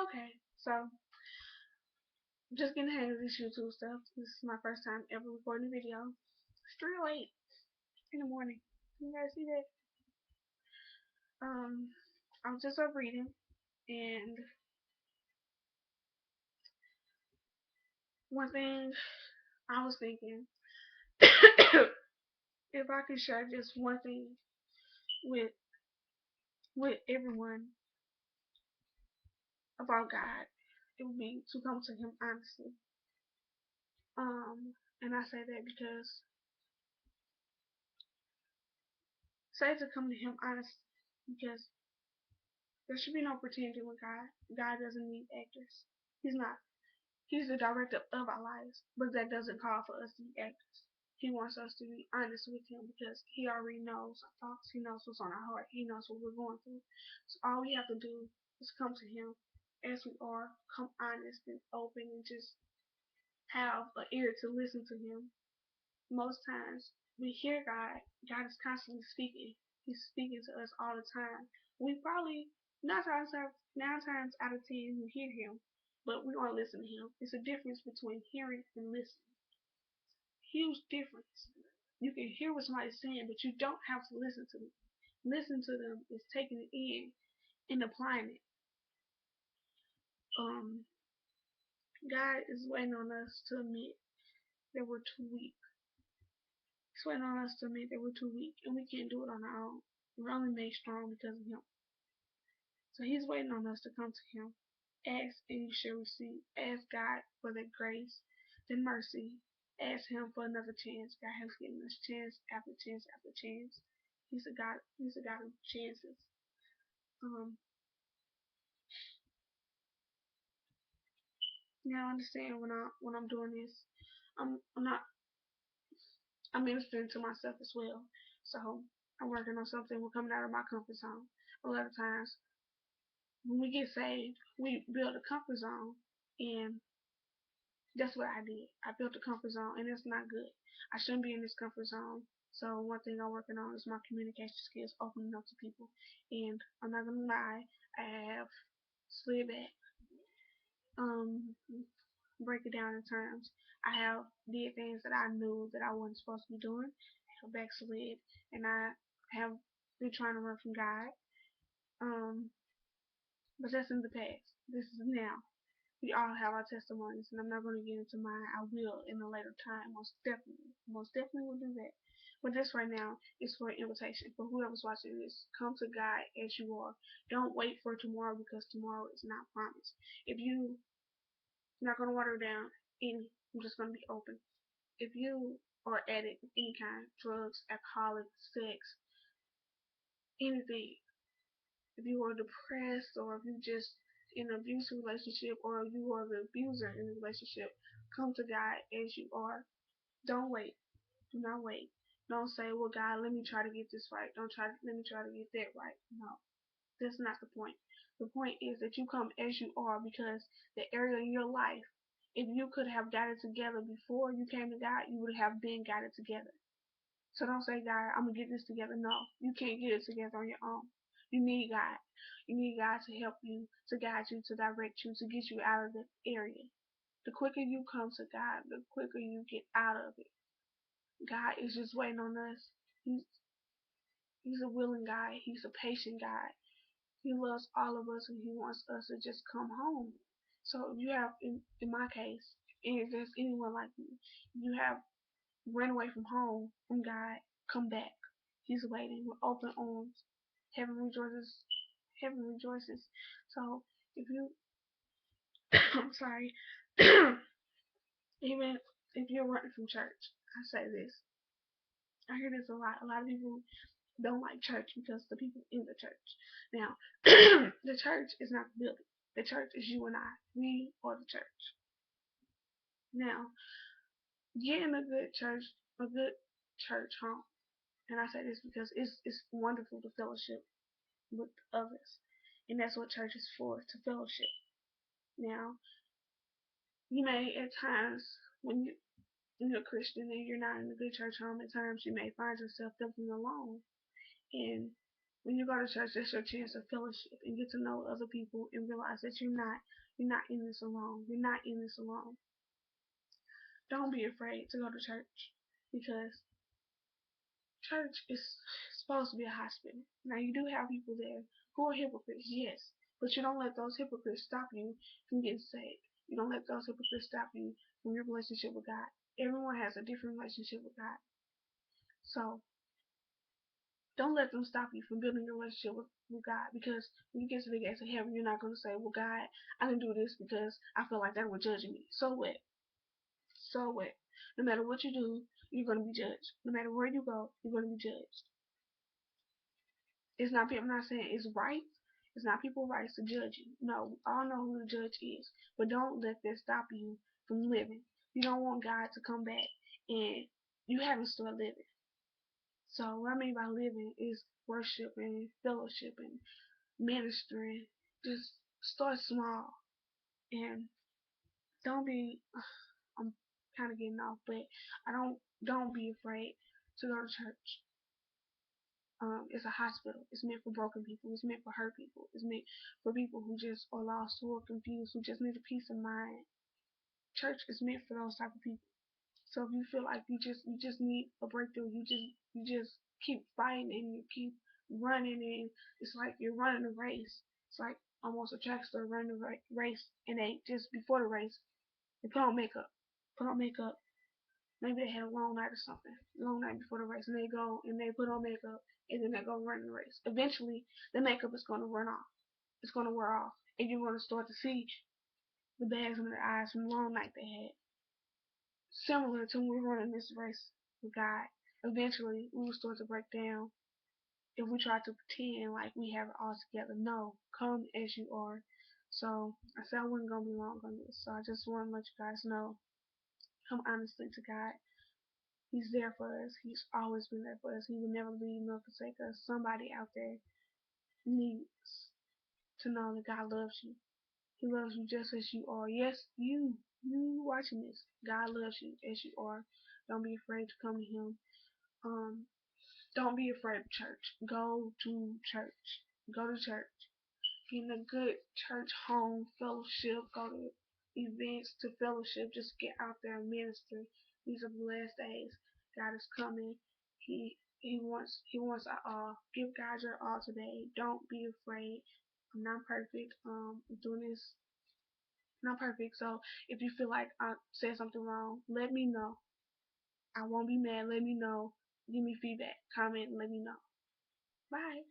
Okay, so I'm just getting the hang of this YouTube stuff. This is my first time ever recording a video. It's 3:08 in the morning. You guys see that? Um, I was just up reading, and one thing I was thinking, if I could share just one thing with everyone about God, it would be to come to Him honestly. And I say that because say to come to Him honestly, because there should be no pretending with God. God doesn't need actors. He's not. He's the director of our lives, but that doesn't call for us to be actors. He wants us to be honest with Him because He already knows our thoughts. He knows what's on our heart. He knows what we're going through. So all we have to do is come to Him as we are, come honest and open, and just have an ear to listen to Him. Most times we hear God. God is constantly speaking. He's speaking to us all the time. We probably nine times out of 10 we hear Him, but we don't listen to Him. It's a difference between hearing and listening. Huge difference. You can hear what somebody's saying, but you don't have to listen to them. Listen to them is taking it in and applying it. Um, God is waiting on us to admit that we're too weak. He's waiting on us to admit that we're too weak and we can't do it on our own. We're only made strong because of Him. So He's waiting on us to come to Him. Ask and you shall receive. Ask God for that grace, that mercy. Ask Him for another chance. God has given us chance after chance after chance. He's a God. He's a God of chances. Um, now I understand when I'm doing this, I'm not I'm ministering to myself as well. So I'm working on something. We're coming out of my comfort zone. A lot of times when we get saved, we build a comfort zone, and that's what I did. I built a comfort zone, and it's not good. I shouldn't be in this comfort zone. So one thing I'm working on is my communication skills, opening up to people. And I'm not gonna lie, I have slid back. Um, break it down in terms. I have did things that I knew that I wasn't supposed to be doing. I have backslid, and I have been trying to run from God. Um, but that's in the past. This is now. We all have our testimonies, and I'm not going to get into mine. I will in a later time, most definitely will do that. But this right now is for an invitation for whoever's watching this. Come to God as you are. Don't wait for tomorrow because tomorrow is not promised. If you not going to water down any, I'm just going to be open. If you are addict of any kind, drugs, alcoholic, sex, anything, if you are depressed or if you just in an abusive relationship or you are the abuser in the relationship, come to God as you are. Don't wait. Do not wait. Don't say, well, God, let me try to get this right. Let me try to get that right. No, that's not the point. The point is that you come as you are because the area in your life, if you could have got it together before you came to God, you would have been got it together. So don't say, God, I'm going to get this together. No, you can't get it together on your own. You need God. You need God to help you, to guide you, to direct you, to get you out of the area. The quicker you come to God, the quicker you get out of it. God is just waiting on us. He's, he's a willing God. He's a patient God. He loves all of us and He wants us to just come home. So if you have, in my case, and if there's anyone like me, you have run away from home, from God, come back. He's waiting with open arms. Heaven rejoices. Heaven rejoices. So if you, I'm sorry, even if you're running from church, I say this. I hear this a lot. A lot of people don't like church because the people in the church. Now, the church is not the building. The church is you and I. We are the church. Now, get in a good church home. And I say this because it's wonderful to fellowship with others. And that's what church is for, to fellowship. Now, you may at times when you're a Christian and you're not in a good church home, at times you may find yourself feeling alone. And When you go to church, that's your chance to fellowship and get to know other people and realize that you're not in this alone. You're not in this alone. Don't be afraid to go to church because church is supposed to be a hospital. Now you do have people there who are hypocrites, yes, but you don't let those hypocrites stop you from getting saved. You don't let those hypocrites stop you from your relationship with God. Everyone has a different relationship with God. So don't let them stop you from building your relationship with God, because when you get to the gates of heaven, you're not going to say, well, God, I didn't do this because I feel like they were judging me. So what? So what? No matter what you do, you're going to be judged. No matter where you go, you're going to be judged. It's not people. I'm not saying it's right. It's not people's rights to judge you. No, we all know who the judge is. But don't let that stop you from living. You don't want God to come back and you haven't started living. So what I mean by living is worship and fellowship and ministering. Just start small and don't be. I'm kind of getting off, but I don't be afraid to go to church. It's a hospital. It's meant for broken people. It's meant for hurt people. It's meant for people who just are lost, who are confused, who just need a peace of mind. Church is meant for those type of people. So if you feel like you just need a breakthrough, you just keep fighting and you keep running, and it's like you're running a race. It's like almost a track star running a race, and they just before the race they put on makeup. Maybe they had a long night or something, long night before the race, and they go and they put on makeup, and then they go run the race. Eventually, the makeup is going to run off. It's going to wear off, and you're going to start to see the bags under their eyes from the long night they had. Similar to when we're running this race with God, eventually we will start to break down if we try to pretend like we have it all together. No, come as you are. So I said I wasn't going to be long on this, so I just want to let you guys know, come honestly to God. He's there for us. He's always been there for us. He will never leave nor forsake us. Somebody out there needs to know that God loves you. He loves you just as you are. Yes, you watching this. God loves you as you are. Don't be afraid to come to Him. Um, don't be afraid of church. Go to church. Go to church. Get in a good church home fellowship. Go to events to fellowship. Just get out there and minister. These are the last days. God is coming. He wants our all. Give God your all today. Don't be afraid. I'm not perfect. I'm doing this not perfect. So if you feel like I said something wrong, let me know. I won't be mad. Let me know. Give me feedback. Comment. Let me know. Bye.